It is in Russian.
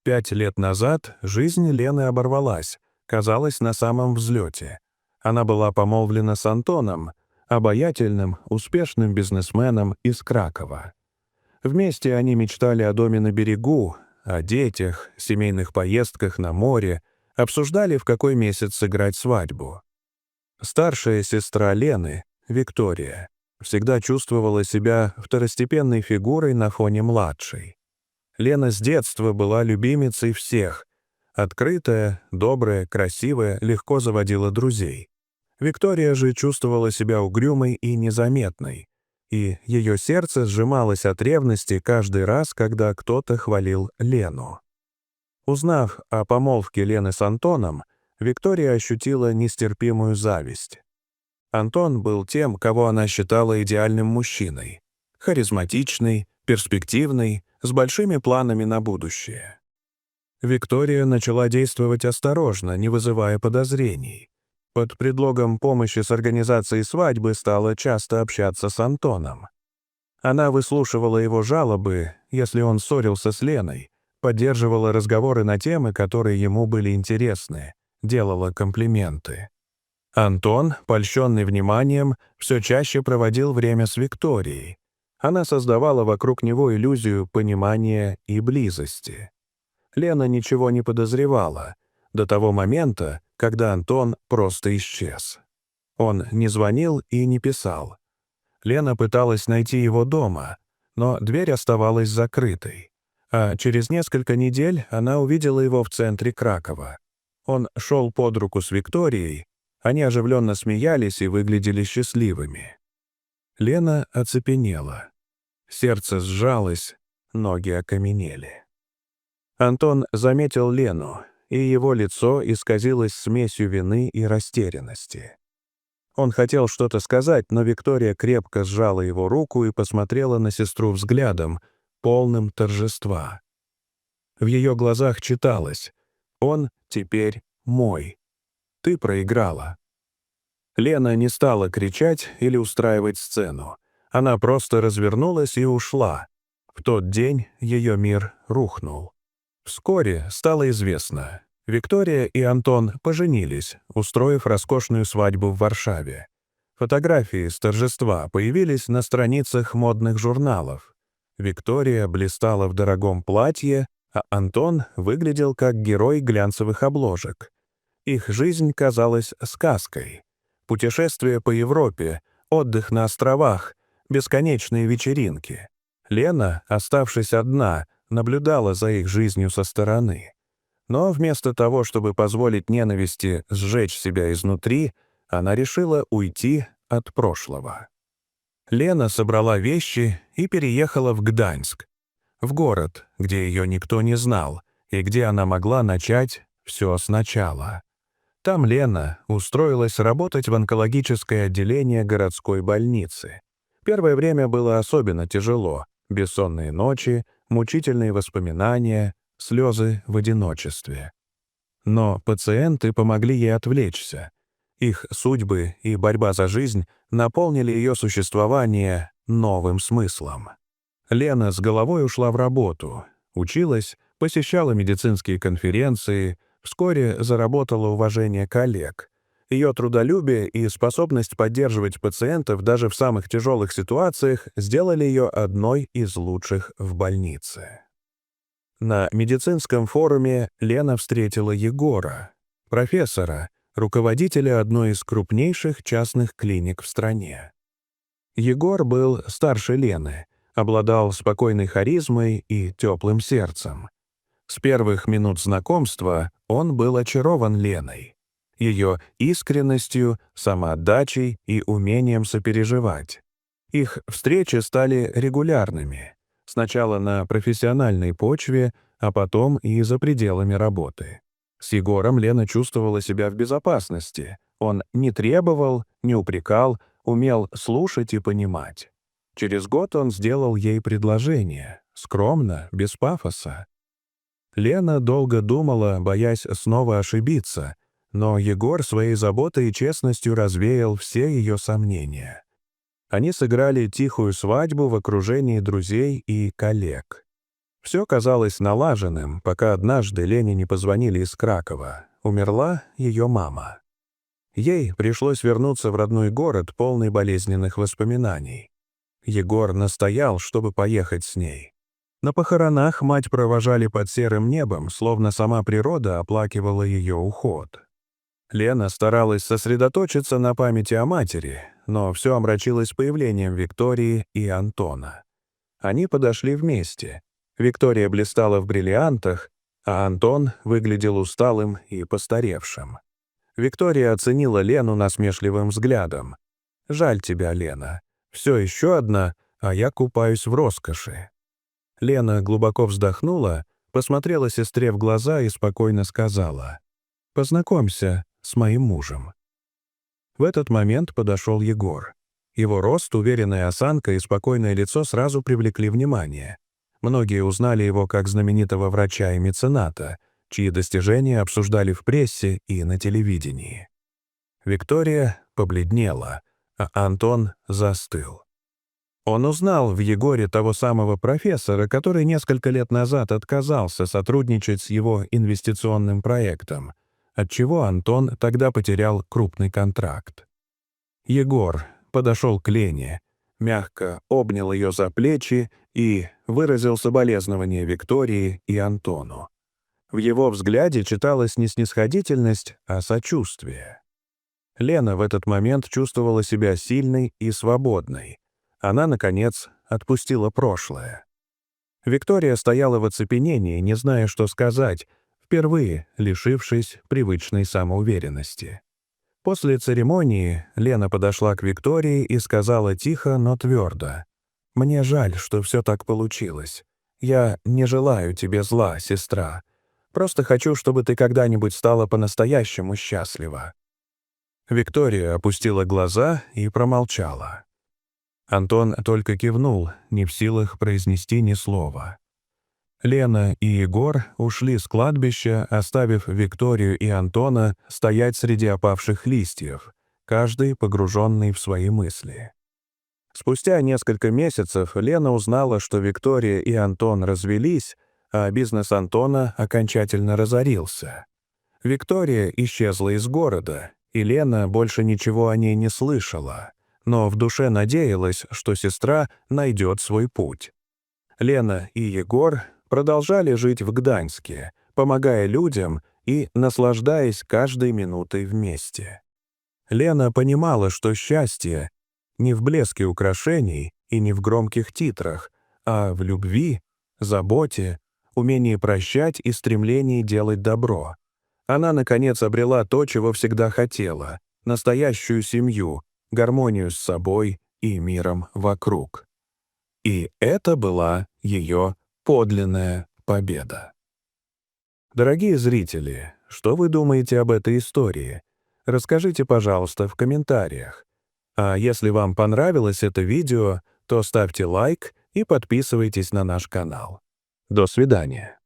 5 лет назад жизнь Лены оборвалась, казалось, на самом взлете. Она была помолвлена с Антоном, обаятельным, успешным бизнесменом из Кракова. Вместе они мечтали о доме на берегу, о детях, семейных поездках на море, обсуждали, в какой месяц сыграть свадьбу. Старшая сестра Лены, Виктория, всегда чувствовала себя второстепенной фигурой на фоне младшей. Лена с детства была любимицей всех. Открытая, добрая, красивая, легко заводила друзей. Виктория же чувствовала себя угрюмой и незаметной, и ее сердце сжималось от ревности каждый раз, когда кто-то хвалил Лену. Узнав о помолвке Лены с Антоном, Виктория ощутила нестерпимую зависть. Антон был тем, кого она считала идеальным мужчиной. Харизматичный, перспективный, с большими планами на будущее. Виктория начала действовать осторожно, не вызывая подозрений. Под предлогом помощи с организацией свадьбы стала часто общаться с Антоном. Она выслушивала его жалобы, если он ссорился с Леной, поддерживала разговоры на темы, которые ему были интересны, делала комплименты. Антон, польщенный вниманием, все чаще проводил время с Викторией. Она создавала вокруг него иллюзию понимания и близости. Лена ничего не подозревала до того момента, когда Антон просто исчез. Он не звонил и не писал. Лена пыталась найти его дома, но дверь оставалась закрытой. А через несколько недель она увидела его в центре Кракова. Он шел под руку с Викторией, они оживленно смеялись и выглядели счастливыми. Лена оцепенела. Сердце сжалось, ноги окаменели. Антон заметил Лену, и его лицо исказилось смесью вины и растерянности. Он хотел что-то сказать, но Виктория крепко сжала его руку и посмотрела на сестру взглядом, полным торжества. В ее глазах читалось: «Он теперь мой. Ты проиграла». Лена не стала кричать или устраивать сцену. Она просто развернулась и ушла. В тот день ее мир рухнул. Вскоре стало известно: Виктория и Антон поженились, устроив роскошную свадьбу в Варшаве. Фотографии с торжества появились на страницах модных журналов. Виктория блистала в дорогом платье, а Антон выглядел как герой глянцевых обложек. Их жизнь казалась сказкой. Путешествия по Европе, отдых на островах, бесконечные вечеринки. Лена, оставшись одна, наблюдала за их жизнью со стороны. Но вместо того, чтобы позволить ненависти сжечь себя изнутри, она решила уйти от прошлого. Лена собрала вещи и переехала в Гданьск, в город, где ее никто не знал, и где она могла начать все сначала. Там Лена устроилась работать в онкологическое отделение городской больницы. Первое время было особенно тяжело: бессонные ночи, мучительные воспоминания, слезы в одиночестве. Но пациенты помогли ей отвлечься. Их судьбы и борьба за жизнь наполнили ее существование новым смыслом. Лена с головой ушла в работу, училась, посещала медицинские конференции, вскоре заработала уважение коллег. Ее трудолюбие и способность поддерживать пациентов даже в самых тяжелых ситуациях сделали ее одной из лучших в больнице. На медицинском форуме Лена встретила Егора, профессора, руководителя одной из крупнейших частных клиник в стране. Егор был старше Лены, обладал спокойной харизмой и теплым сердцем. С первых минут знакомства он был очарован Леной, ее искренностью, самоотдачей и умением сопереживать. Их встречи стали регулярными, сначала на профессиональной почве, а потом и за пределами работы. С Егором Лена чувствовала себя в безопасности. Он не требовал, не упрекал, умел слушать и понимать. Через год он сделал ей предложение, скромно, без пафоса. Лена долго думала, боясь снова ошибиться, но Егор своей заботой и честностью развеял все ее сомнения. Они сыграли тихую свадьбу в окружении друзей и коллег. Все казалось налаженным, пока однажды Лене не позвонили из Кракова. Умерла ее мама. Ей пришлось вернуться в родной город, полный болезненных воспоминаний. Егор настоял, чтобы поехать с ней. На похоронах мать провожали под серым небом, словно сама природа оплакивала ее уход. Лена старалась сосредоточиться на памяти о матери, но все омрачилось появлением Виктории и Антона. Они подошли вместе. Виктория блистала в бриллиантах, а Антон выглядел усталым и постаревшим. Виктория оценила Лену насмешливым взглядом. «Жаль тебя, Лена. Все еще одна, а я купаюсь в роскоши». Лена глубоко вздохнула, посмотрела сестре в глаза и спокойно сказала: «Познакомься с моим мужем». В этот момент подошел Егор. Его рост, уверенная осанка и спокойное лицо сразу привлекли внимание. Многие узнали его как знаменитого врача и мецената, чьи достижения обсуждали в прессе и на телевидении. Виктория побледнела, а Антон застыл. Он узнал в Егоре того самого профессора, который несколько лет назад отказался сотрудничать с его инвестиционным проектом, отчего Антон тогда потерял крупный контракт. Егор подошел к Лене, мягко обнял ее за плечи и выразил соболезнования Виктории и Антону. В его взгляде читалась не снисходительность, а сочувствие. Лена в этот момент чувствовала себя сильной и свободной. Она, наконец, отпустила прошлое. Виктория стояла в оцепенении, не зная, что сказать, впервые лишившись привычной самоуверенности. После церемонии Лена подошла к Виктории и сказала тихо, но твердо: «Мне жаль, что все так получилось. Я не желаю тебе зла, сестра. Просто хочу, чтобы ты когда-нибудь стала по-настоящему счастлива». Виктория опустила глаза и промолчала. Антон только кивнул, не в силах произнести ни слова. Лена и Егор ушли с кладбища, оставив Викторию и Антона стоять среди опавших листьев, каждый погруженный в свои мысли. Спустя несколько месяцев Лена узнала, что Виктория и Антон развелись, а бизнес Антона окончательно разорился. Виктория исчезла из города, и Лена больше ничего о ней не слышала, но в душе надеялась, что сестра найдет свой путь. Лена и Егор продолжали жить в Гданьске, помогая людям и наслаждаясь каждой минутой вместе. Лена понимала, что счастье не в блеске украшений и не в громких титрах, а в любви, заботе, умении прощать и стремлении делать добро. Она, наконец, обрела то, чего всегда хотела — настоящую семью, гармонию с собой и миром вокруг. И это была ее подлинная победа. Дорогие зрители, что вы думаете об этой истории? Расскажите, пожалуйста, в комментариях. А если вам понравилось это видео, то ставьте лайк и подписывайтесь на наш канал. До свидания.